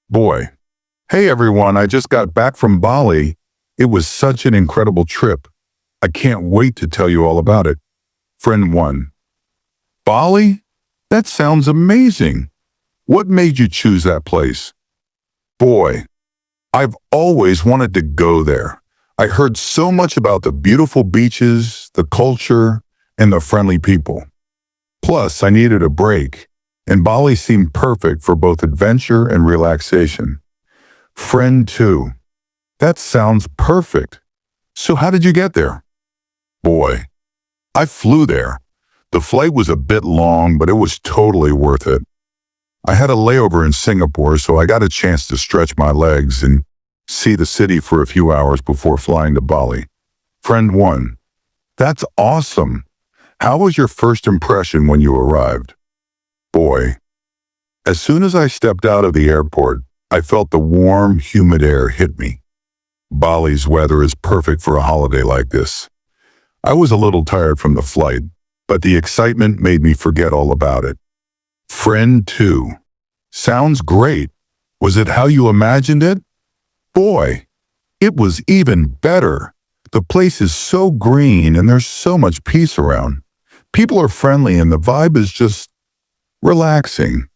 Boy, hey everyone, I just got back from Bali. It was such an incredible trip. I can't wait to tell you all about it. Friend 1. Bali? That sounds amazing. What made you choose that place? Boy, I've always wanted to go there. I heard so much about the beautiful beaches, the culture, and the friendly people. Plus, I needed a break, and Bali seemed perfect for both adventure and relaxation. Friend 2. That sounds perfect. So how did you get there? Boy, I flew there. The flight was a bit long, but it was totally worth it. I had a layover in Singapore, so I got a chance to stretch my legs and see the city for a few hours before flying to Bali. Friend 1. That's awesome. How was your first impression when you arrived? Boy, as soon as I stepped out of the airport, I felt the warm, humid air hit me. Bali's weather is perfect for a holiday like this. I was a little tired from the flight, but the excitement made me forget all about it. Friend 2. Sounds great. Was it how you imagined it? Boy, it was even better. The place is so green and there's so much peace around. People are friendly and the vibe is just relaxing.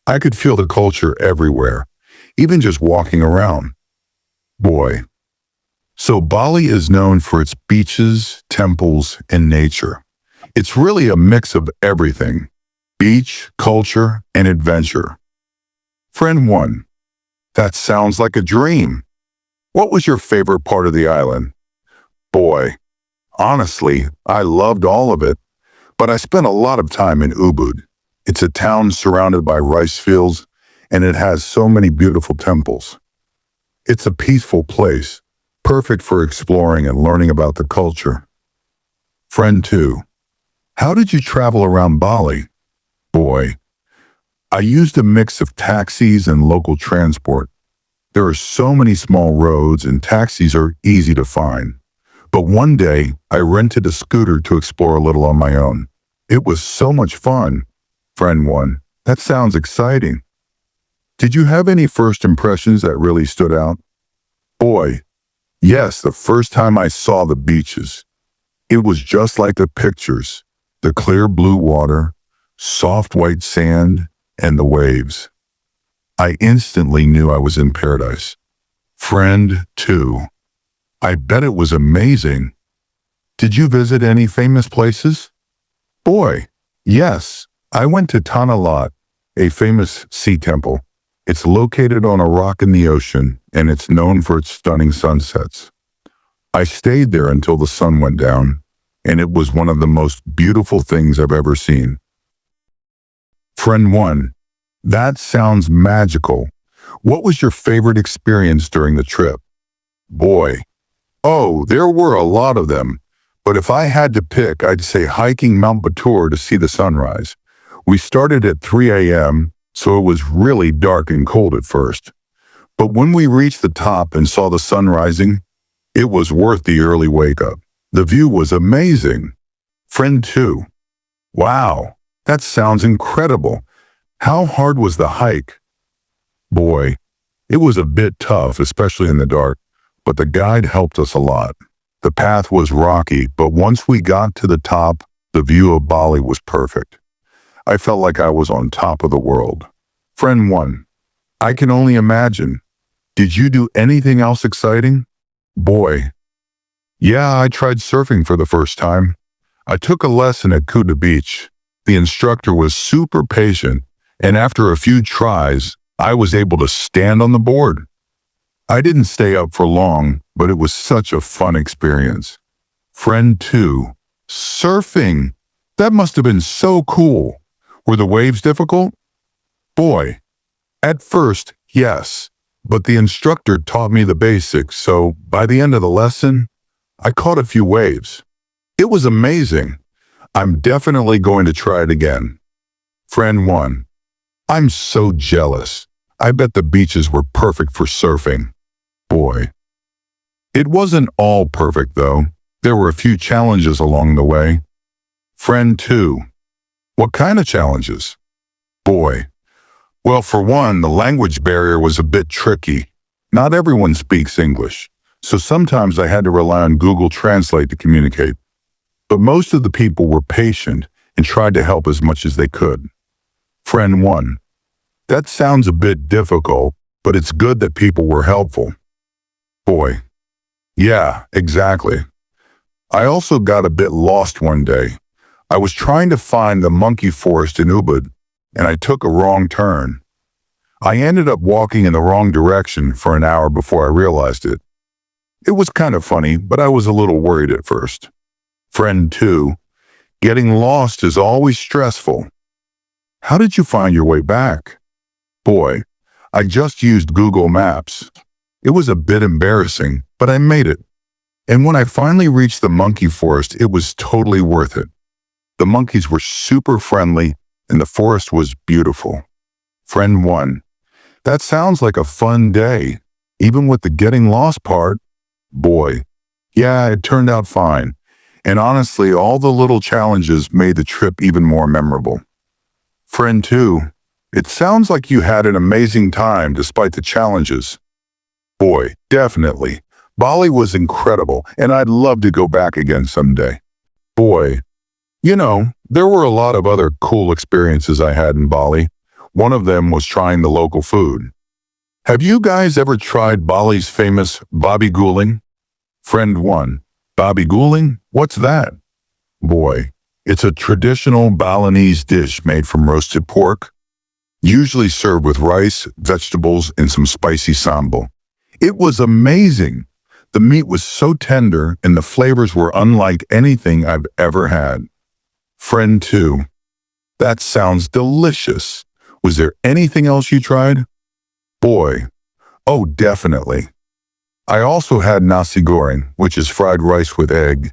I could feel the culture everywhere, even just walking around. Boy. So Bali is known for its beaches, temples, and nature. It's really a mix of everything: beach, culture, and adventure. Friend 1. That sounds like a dream. What was your favorite part of the island? Boy, honestly, I loved all of it, but I spent a lot of time in Ubud. It's a town surrounded by rice fields, and it has so many beautiful temples. It's a peaceful place, perfect for exploring and learning about the culture. Friend 2. How did you travel around Bali? Boy, I used a mix of taxis and local transport. There are so many small roads and taxis are easy to find. But one day, I rented a scooter to explore a little on my own. It was so much fun. Friend 1. That sounds exciting. Did you have any first impressions that really stood out? Boy, yes, the first time I saw the beaches. It was just like the pictures. The clear blue water, soft white sand, and the waves. I instantly knew I was in paradise. Friend 2. I bet it was amazing. Did you visit any famous places? Boy, yes. I went to Tanah Lot, a famous sea temple. It's located on a rock in the ocean, and it's known for its stunning sunsets. I stayed there until the sun went down, and it was one of the most beautiful things I've ever seen. Friend 1. That sounds magical. What was your favorite experience during the trip? Boy, oh, there were a lot of them, but if I had to pick, I'd say hiking Mount Batur to see the sunrise. We started at 3 a.m., so it was really dark and cold at first. But when we reached the top and saw the sun rising, it was worth the early wake-up. The view was amazing. Friend 2. Wow, that sounds incredible. How hard was the hike? Boy, it was a bit tough, especially in the dark, but the guide helped us a lot. The path was rocky, but once we got to the top, the view of Bali was perfect. I felt like I was on top of the world. Friend 1. I can only imagine. Did you do anything else exciting? Boy. Yeah, I tried surfing for the first time. I took a lesson at Kuta Beach. The instructor was super patient, and after a few tries, I was able to stand on the board. I didn't stay up for long, but it was such a fun experience. Friend 2. Surfing. That must have been so cool. Were the waves difficult? Boy, at first, yes, but the instructor taught me the basics, so by the end of the lesson, I caught a few waves. It was amazing. I'm definitely going to try it again. Friend 1. I'm so jealous. I bet the beaches were perfect for surfing. Boy. It wasn't all perfect, though. There were a few challenges along the way. Friend 2. What kind of challenges? Boy, Well, for one, the language barrier was a bit tricky. Not everyone speaks English, so sometimes I had to rely on Google Translate to communicate. But most of the people were patient and tried to help as much as they could. Friend 1. That sounds a bit difficult, but it's good that people were helpful. Boy. Yeah, exactly. I also got a bit lost one day. I was trying to find the monkey forest in Ubud, and I took a wrong turn. I ended up walking in the wrong direction for an hour before I realized it. It was kind of funny, but I was a little worried at first. Friend 2. Getting lost is always stressful. How did you find your way back? Boy, I just used Google Maps. It was a bit embarrassing, but I made it. And when I finally reached the monkey forest, it was totally worth it. The monkeys were super friendly, and the forest was beautiful. Friend 1. That sounds like a fun day, even with the getting lost part. Boy, yeah, it turned out fine. And honestly, all the little challenges made the trip even more memorable. Friend 2. It sounds like you had an amazing time despite the challenges. Boy, definitely. Bali was incredible, and I'd love to go back again someday. Boy, there were a lot of other cool experiences I had in Bali. One of them was trying the local food. Have you guys ever tried Bali's famous babi guling? Friend 1. Babi guling? What's that? Boy, it's a traditional Balinese dish made from roasted pork, usually served with rice, vegetables, and some spicy sambal. It was amazing. The meat was so tender and the flavors were unlike anything I've ever had. Friend 2. That sounds delicious. Was there anything else you tried? Boy, oh, definitely. I also had nasi goreng, which is fried rice with egg,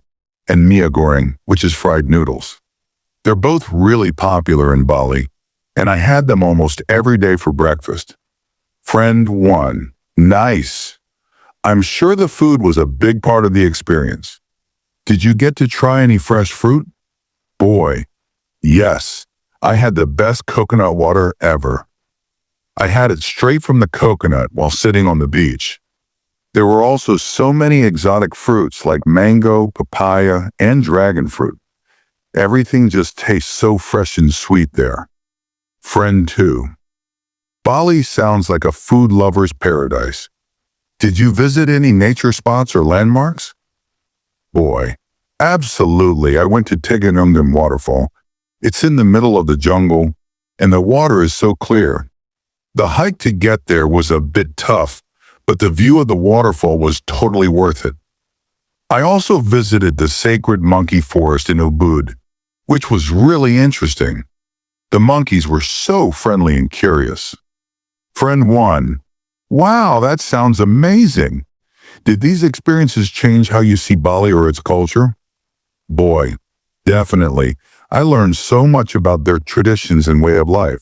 and mie goreng, which is fried noodles. They're both really popular in Bali, and I had them almost every day for breakfast. Friend 1. Nice. I'm sure the food was a big part of the experience. Did you get to try any fresh fruit? Boy, yes. I had the best coconut water ever. I had it straight from the coconut while sitting on the beach. There were also so many exotic fruits like mango, papaya, and dragon fruit. Everything just tastes so fresh and sweet there. Friend 2. Bali sounds like a food lover's paradise. Did you visit any nature spots or landmarks? Boy, absolutely. I went to Teganungan waterfall. It's in the middle of the jungle, and the water is so clear. The hike to get there was a bit tough, but the view of the waterfall was totally worth it. I also visited the sacred monkey forest in Ubud, which was really interesting. The monkeys were so friendly and curious. Friend 1. Wow, that sounds amazing. Did these experiences change how you see Bali or its culture? Boy, definitely. I learned so much about their traditions and way of life.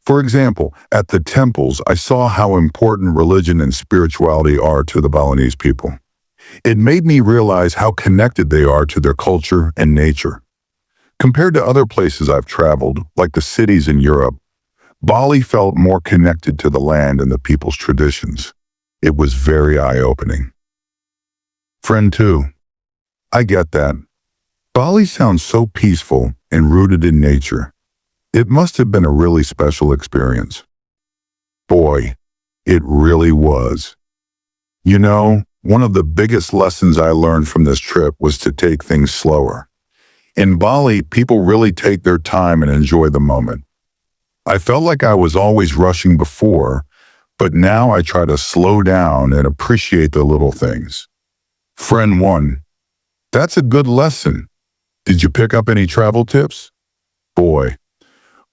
For example, at the temples, I saw how important religion and spirituality are to the Balinese people. It made me realize how connected they are to their culture and nature. Compared to other places I've traveled, like the cities in Europe, Bali felt more connected to the land and the people's traditions. It was very eye-opening. Friend 2. I get that. Bali sounds so peaceful and rooted in nature. It must have been a really special experience. Boy, it really was. One of the biggest lessons I learned from this trip was to take things slower. In Bali, people really take their time and enjoy the moment. I felt like I was always rushing before, but now I try to slow down and appreciate the little things. Friend 1. That's a good lesson. Did you pick up any travel tips? Boy.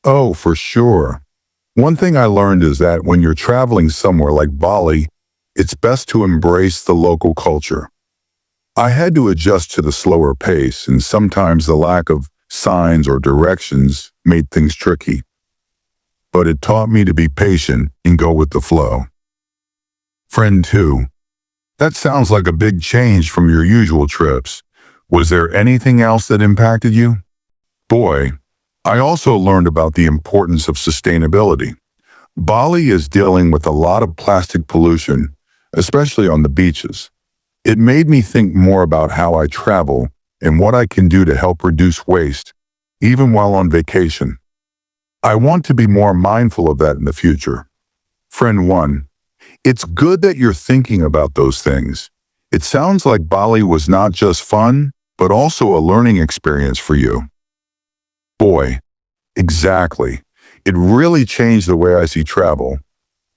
Oh, for sure. One thing I learned is that when you're traveling somewhere like Bali, it's best to embrace the local culture. I had to adjust to the slower pace, and sometimes the lack of signs or directions made things tricky. But it taught me to be patient and go with the flow. Friend 2. That sounds like a big change from your usual trips. Was there anything else that impacted you? Boy, I also learned about the importance of sustainability. Bali is dealing with a lot of plastic pollution, especially on the beaches. It made me think more about how I travel and what I can do to help reduce waste, even while on vacation. I want to be more mindful of that in the future. Friend 1, it's good that you're thinking about those things. It sounds like Bali was not just fun, but also a learning experience for you. Boy, exactly. It really changed the way I see travel,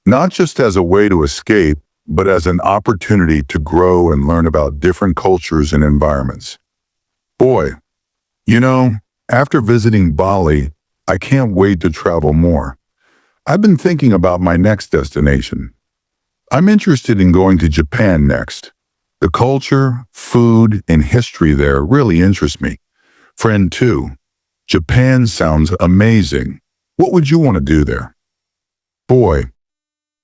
not just as a way to escape, but as an opportunity to grow and learn about different cultures and environments. Boy, after visiting Bali, I can't wait to travel more. I've been thinking about my next destination. I'm interested in going to Japan next. The culture, food, and history there really interest me. Friend 2, Japan sounds amazing. What would you want to do there? Boy,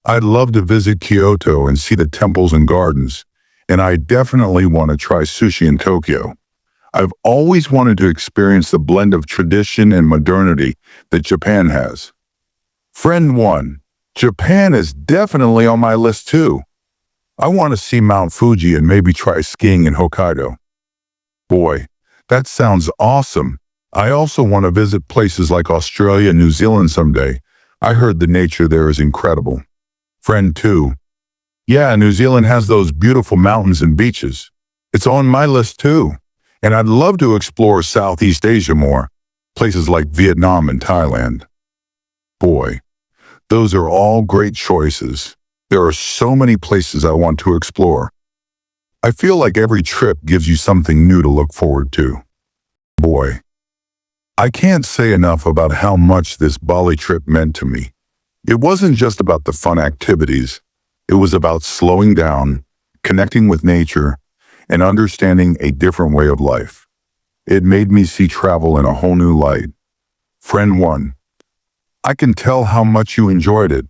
I'd love to visit Kyoto and see the temples and gardens, and I definitely want to try sushi in Tokyo. I've always wanted to experience the blend of tradition and modernity that Japan has. Friend 1, Japan is definitely on my list too. I want to see Mount Fuji and maybe try skiing in Hokkaido. Boy, that sounds awesome. I also want to visit places like Australia and New Zealand someday. I heard the nature there is incredible. Friend 2, yeah, New Zealand has those beautiful mountains and beaches. It's on my list too. And I'd love to explore Southeast Asia more, places like Vietnam and Thailand. Boy, those are all great choices. There are so many places I want to explore. I feel like every trip gives you something new to look forward to. Boy, I can't say enough about how much this Bali trip meant to me. It wasn't just about the fun activities. It was about slowing down, connecting with nature, and understanding a different way of life. It made me see travel in a whole new light. Friend 1, I can tell how much you enjoyed it.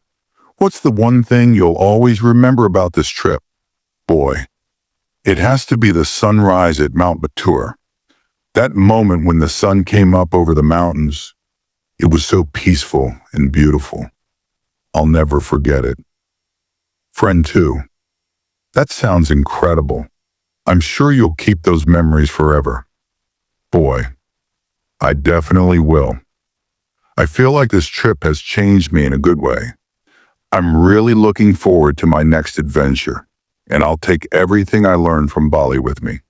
What's the one thing you'll always remember about this trip? Boy, it has to be the sunrise at Mount Batur. That moment when the sun came up over the mountains, it was so peaceful and beautiful. I'll never forget it. Friend 2, that sounds incredible. I'm sure you'll keep those memories forever. Boy, I definitely will. I feel like this trip has changed me in a good way. I'm really looking forward to my next adventure, and I'll take everything I learned from Bali with me.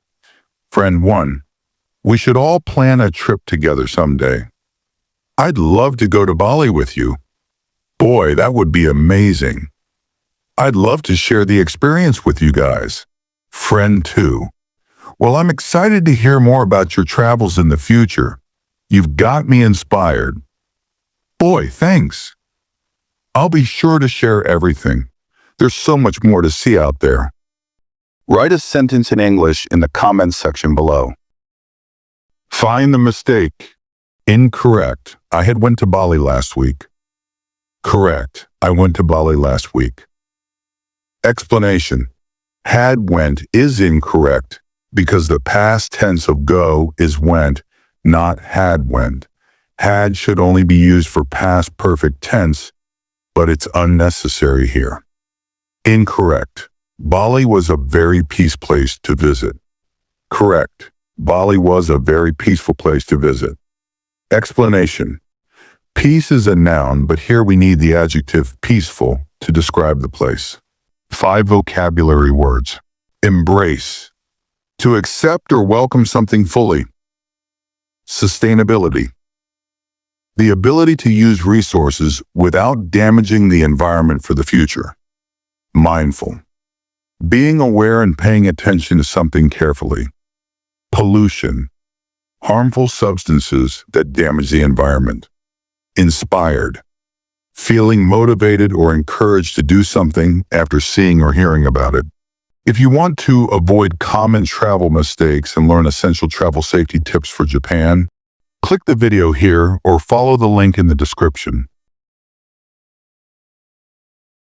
Friend 1, we should all plan a trip together someday. I'd love to go to Bali with you. Boy, that would be amazing. I'd love to share the experience with you guys. Friend 2, well, I'm excited to hear more about your travels in the future. You've got me inspired. Boy, thanks. I'll be sure to share everything. There's so much more to see out there. Write a sentence in English in the comments section below. Find the mistake. Incorrect. I had went to Bali last week. Correct. I went to Bali last week. Explanation. Had went is incorrect because the past tense of go is went, not had went. Had should only be used for past perfect tense, but it's unnecessary here. Incorrect. Bali was a very peaceful place to visit. Correct. Bali was a very peaceful place to visit. Explanation. Peace is a noun, but here we need the adjective peaceful to describe the place. 5 vocabulary words. Embrace. To accept or welcome something fully. Sustainability. The ability to use resources without damaging the environment for the future. Mindful. Being aware and paying attention to something carefully. Pollution. Harmful substances that damage the environment. Inspired. Feeling motivated or encouraged to do something after seeing or hearing about it. If you want to avoid common travel mistakes and learn essential travel safety tips for Japan, click the video here or follow the link in the description.